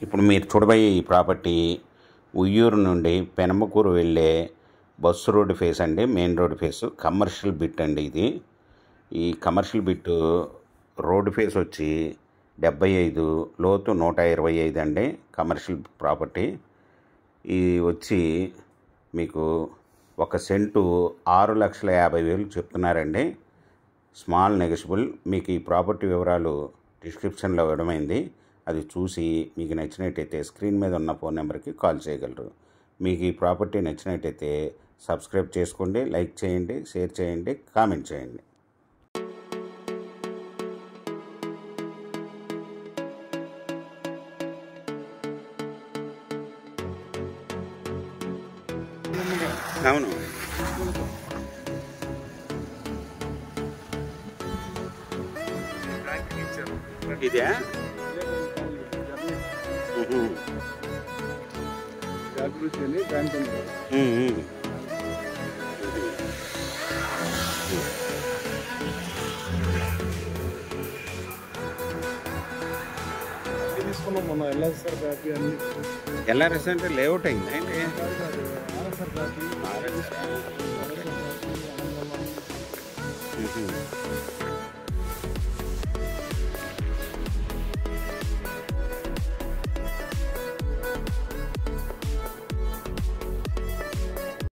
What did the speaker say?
ఇప్పుడు మీరు చూడబోయే ఈ ప్రాపర్టీ ఉయ్యూరు నుండి పెనమకూరు వెళ్ళే బస్సు రోడ్డు ఫేస్ అండి, main road face commercial bit అండి. ఇది ఈ కమర్షియల్ బిట్ రోడ్డు ఫేస్ వచ్చి 75, లోతు 125 అండి. కమర్షియల్ ప్రాపర్టీ ఇది వచ్చి మీకు 1 సెంటు 6,50,000 చెప్తున్నారండి. Small negotiable. మీకు ఈ ప్రాపర్టీ వివరాలు డిస్క్రిప్షన్లో ఇవ్వడమైంది. అది చూసి మీకు నచ్చినట్టయితే స్క్రీన్ మీద ఉన్న ఫోన్ నెంబర్కి కాల్ చేయగలరు. మీకు ఈ ప్రాపర్టీ నచ్చినట్టయితే సబ్స్క్రైబ్ చేసుకోండి, లైక్ చేయండి, షేర్ చేయండి, కామెంట్ చేయండి. అవును, ఇదే తీసుకున్నాం మొన్న ఎల్ఆర్ఎస్ఆర్ బ్యాటరీ అన్ని. ఎల్ఆర్ఎస్ అంటే లేఅవుట్ అయింది అండి. RSR battery